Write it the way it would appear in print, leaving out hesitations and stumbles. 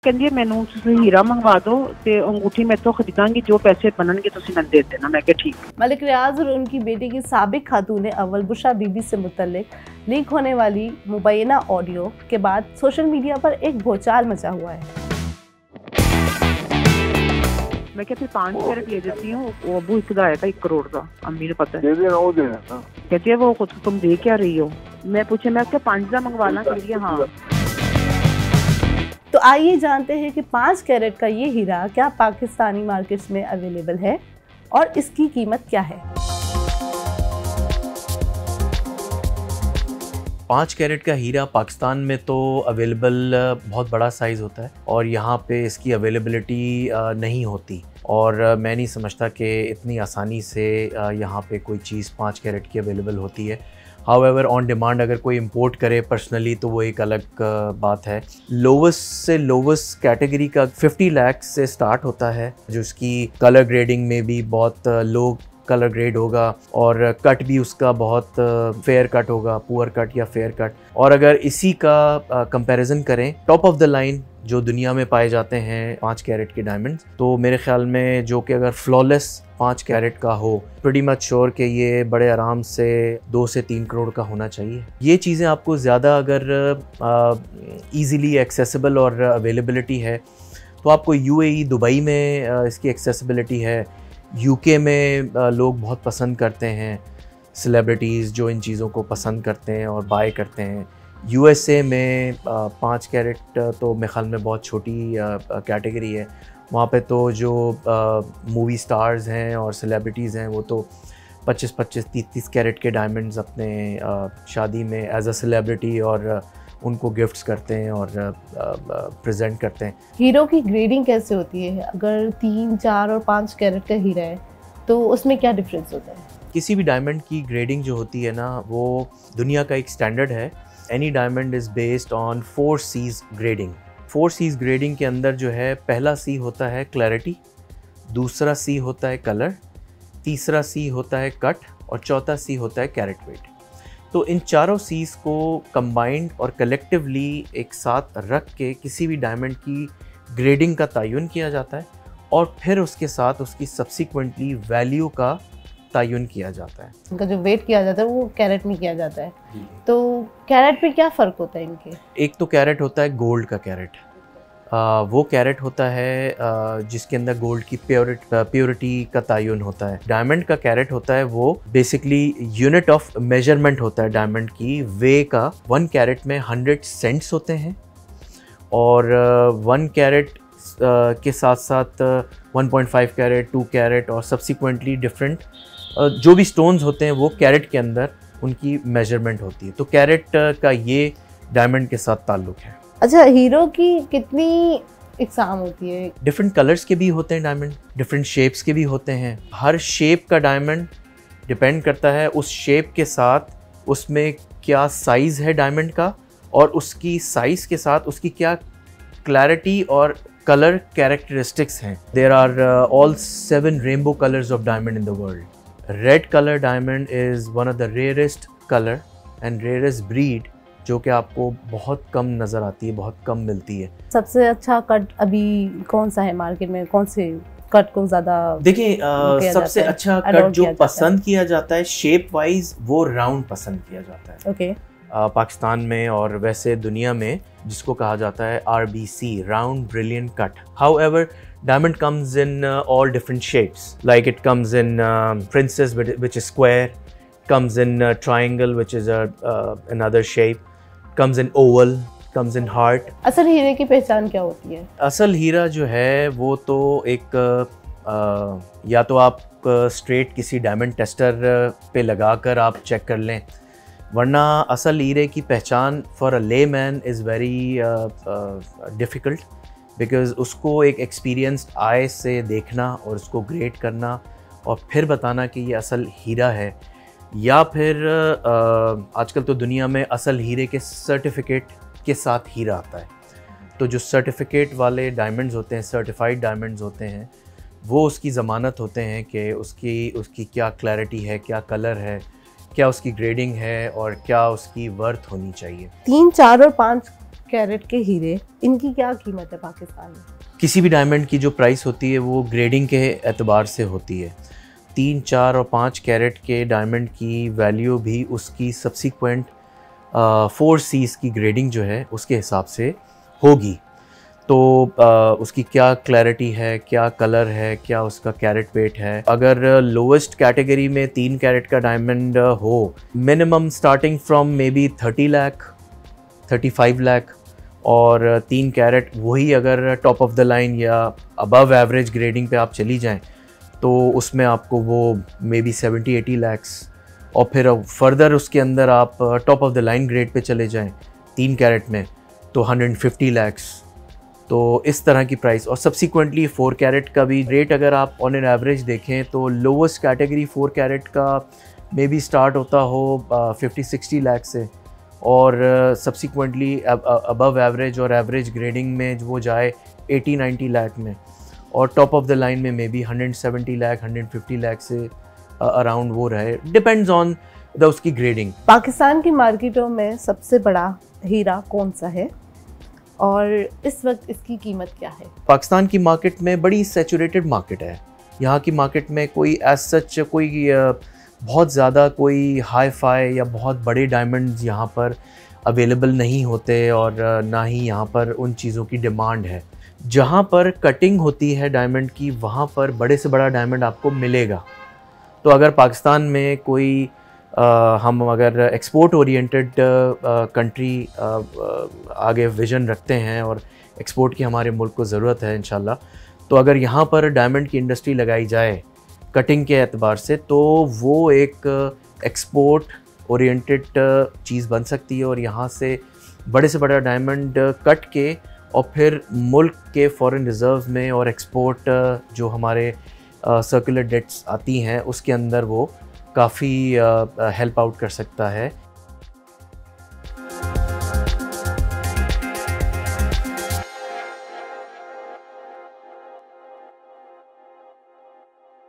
ਕਹਿੰਦੀ ਮੈਨੂੰ ਤੁਸੀਂ ਹੀਰਾ ਮੰਗਵਾ ਦਿਓ ਤੇ अंगूठी मेरे तो खरीदांगी, जो पैसे बननगे तुसी मैंने दे देना। मैं कहा ठीक। मलिक रियाज और उनकी बेटी की साबिक खातून ने अव्वल बुशरा बीबी से मुतल्लिक लीक होने वाली मुबैना ऑडियो के बाद सोशल मीडिया पर एक भूचाल मचा हुआ है। मैं क्या फिर 5 कैरेट ले देती हूँ, वो अबू इकदा आया था 1 करोड़ का, अम्मी ने पता है। दे देना, वो देना। कहती है वो खुद तुम दे क्या रही हो। मैं पूछे मैं क्या 5 मंगवा ला, कहती है हाँ। तो आइए जानते हैं कि 5 कैरेट का ये हीरा क्या पाकिस्तानी मार्केट्स में अवेलेबल है और इसकी कीमत क्या है। 5 कैरेट का हीरा पाकिस्तान में तो अवेलेबल बहुत बड़ा साइज़ होता है और यहाँ पे इसकी अवेलेबिलिटी नहीं होती, और मैं नहीं समझता कि इतनी आसानी से यहाँ पे कोई चीज़ 5 कैरेट की अवेलेबल होती है। हाउएवर ऑन डिमांड अगर कोई इंपोर्ट करे पर्सनली तो वो एक अलग बात है। लोवेस्ट से लोवेस्ट कैटेगरी का 50 लाख से स्टार्ट होता है, जो उसकी कलर ग्रेडिंग में भी बहुत लो कलर ग्रेड होगा और कट भी उसका बहुत फेयर कट होगा, पुअर कट या फेयर कट। और अगर इसी का कंपैरिजन करें टॉप ऑफ द लाइन जो दुनिया में पाए जाते हैं 5 कैरेट के डायमंड्स, तो मेरे ख्याल में जो कि अगर फ्लॉलेस 5 कैरेट का हो, प्रीटी मच श्योर कि ये बड़े आराम से 2 से 3 करोड़ का होना चाहिए। ये चीज़ें आपको ज़्यादा अगर ईज़िली एक्सेसिबल और अवेलेबिलिटी है तो आपको यूएई दुबई में इसकी एक्सेसिबिलिटी है। यूके में लोग बहुत पसंद करते हैं, सेलिब्रिटीज़ जो इन चीज़ों को पसंद करते हैं और बाय करते हैं। यूएसए में 5 कैरेट तो मेरे ख्याल में बहुत छोटी कैटेगरी है। वहाँ पे तो जो मूवी स्टार्स हैं और सेलिब्रिटीज़ हैं वो तो 25-25, 30-30 कैरेट के डायमंड्स अपने शादी में एज अ सेलिब्रिटी और उनको गिफ्ट्स करते हैं और प्रेजेंट करते हैं। हीरो की ग्रेडिंग कैसे होती है? अगर 3, 4 और 5 कैरेट का हीरा है तो उसमें क्या डिफरेंस होता है? किसी भी डायमंड की ग्रेडिंग जो होती है ना, वो दुनिया का एक स्टैंडर्ड है। Any diamond is based on 4 C's grading. 4 C's grading के अंदर जो है पहला C होता है क्लैरिटी, दूसरा C होता है कलर, तीसरा C होता है कट और चौथा C होता है कैरेट वेट। तो इन चारों C's को कंबाइंड और कलेक्टिवली एक साथ रख के किसी भी डायमंड की ग्रेडिंग का तयन किया जाता है और फिर उसके साथ उसकी सब्सिक्वेंटली वैल्यू का तयन किया जाता है। उनका जो वेट किया जाता है वो कैरेट में किया जाता है। तो कैरेट पे क्या फ़र्क होता है इनके? एक तो कैरेट होता है गोल्ड का कैरेट। वो कैरेट होता है जिसके अंदर गोल्ड की प्योरिटी का तयन होता है। डायमंड का कैरेट होता है वो बेसिकली यूनिट ऑफ मेजरमेंट होता है डायमंड की वे का। 1 कैरेट में 100 सेंट्स होते हैं और 1 कैरेट के साथ साथ 1.5 कैरेट, 2 कैरेट और सब्सिक्वेंटली डिफरेंट जो भी स्टोन्स होते हैं वो कैरेट के अंदर उनकी मेजरमेंट होती है। तो कैरेट का ये डायमंड के साथ ताल्लुक़ है। अच्छा, हीरो की कितनी इकसाम होती है? डिफरेंट कलर्स के भी होते हैं डायमंड, डिफरेंट शेप्स के भी होते हैं। हर शेप का डायमंड डिपेंड करता है उस शेप के साथ उसमें क्या साइज़ है डायमंड का और उसकी साइज़ के साथ उसकी क्या क्लैरिटी और कलर कैरेक्टरिस्टिक्स हैं। There are all 7 rainbow colours of diamond in the world. Red colour diamond is one of the rarest colour and rarest breed जो कि आपको बहुत कम नज़र आती है, बहुत कम मिलती है। सबसे अच्छा कट अभी कौन सा है मार्केट में? कौन से कट को ज़्यादा देखिए सबसे अच्छा कट जो पसंद किया जाता है शेप वाइज वो राउंड पसंद किया जाता है। ओके। पाकिस्तान में और वैसे दुनिया में जिसको कहा जाता है RBC, round brilliant cut. However diamond comes in all different shapes, like it comes in princess which is square, comes in triangle which is another shape, comes in oval, comes in heart। असल हीरे की पहचान क्या होती है? असल हीरा जो है वो तो एक या तो आप स्ट्रेट किसी डायमंड टेस्टर पे लगाकर आप चेक कर लें, वरना असल हीरे की पहचान for a layman is very difficult, because उसको एक एक्सपीरियंस्ड आई से देखना और उसको ग्रेड करना और फिर बताना कि ये असल हीरा है, या फिर आजकल तो दुनिया में असल हीरे के सर्टिफिकेट के साथ हीरा आता है। तो जो सर्टिफिकेट वाले डायमंड्स होते हैं, सर्टिफाइड डायमंड्स होते हैं, वो उसकी ज़मानत होते हैं कि उसकी क्या क्लैरिटी है, क्या कलर है, क्या उसकी ग्रेडिंग है और क्या उसकी वर्थ होनी चाहिए। 3, 4 और 5 कैरेट के हीरे, इनकी क्या कीमत है पाकिस्तान में? किसी भी डायमंड की जो प्राइस होती है वो ग्रेडिंग के एतबार से होती है। 3, 4 और 5 कैरेट के डायमंड की वैल्यू भी उसकी सब्सिक्वेंट 4 C's की ग्रेडिंग जो है उसके हिसाब से होगी। तो उसकी क्या क्लैरिटी है, क्या कलर है, क्या उसका कैरेट वेट है। अगर लोवेस्ट कैटेगरी में 3 कैरेट का डायमंड हो, minimum starting from may be 30 lakh 35 lakh, और 3 कैरेट वही अगर टॉप ऑफ द लाइन या अबव एवरेज ग्रेडिंग पे आप चली जाएं तो उसमें आपको वो मे बी 70-80 लैक्स, और फिर फर्दर उसके अंदर आप top of the line grade pay चले जाएं 3 कैरेट में तो 150 लैक्स। तो इस तरह की प्राइस, और सब्सिक्वेंटली 4 कैरेट का भी रेट अगर आप ऑन एन एवरेज देखें तो लोवेस्ट कैटेगरी 4 कैरेट का मे बी स्टार्ट होता हो 50-60 लाख से, और सब्सिक्वेंटली अबव एवरेज और एवरेज ग्रेडिंग में वो जाए 80-90 लाख में, और टॉप ऑफ द लाइन में मे बी 170 लाख 150 लाख से अराउंड वो रहे, डिपेंड्स ऑन द उसकी ग्रेडिंग। पाकिस्तान की मार्केटों में सबसे बड़ा हीरा कौन सा है और इस वक्त इसकी कीमत क्या है? पाकिस्तान की मार्केट में बड़ी सैचुरेटेड मार्केट है। यहाँ की मार्केट में कोई एज सच कोई बहुत ज़्यादा कोई हाई फाई या बहुत बड़े डायमंड्स यहाँ पर अवेलेबल नहीं होते, और ना ही यहाँ पर उन चीज़ों की डिमांड है। जहाँ पर कटिंग होती है डायमंड की वहाँ पर बड़े से बड़ा डायमंड आपको मिलेगा। तो अगर पाकिस्तान में कोई हम अगर एक्सपोर्ट ओरिएंटेड कंट्री आगे विज़न रखते हैं और एक्सपोर्ट की हमारे मुल्क को ज़रूरत है इंशाल्लाह, तो अगर यहाँ पर डायमंड की इंडस्ट्री लगाई जाए कटिंग के एतबार से तो वो एक एक्सपोर्ट ओरिएंटेड चीज़ बन सकती है, और यहाँ से बड़े से बड़ा डायमंड कट के और फिर मुल्क के फॉरेन रिज़र्व में और एक्सपोर्ट जो हमारे सर्कुलर डेट्स आती हैं उसके अंदर वो काफ़ी हेल्प आउट कर सकता है।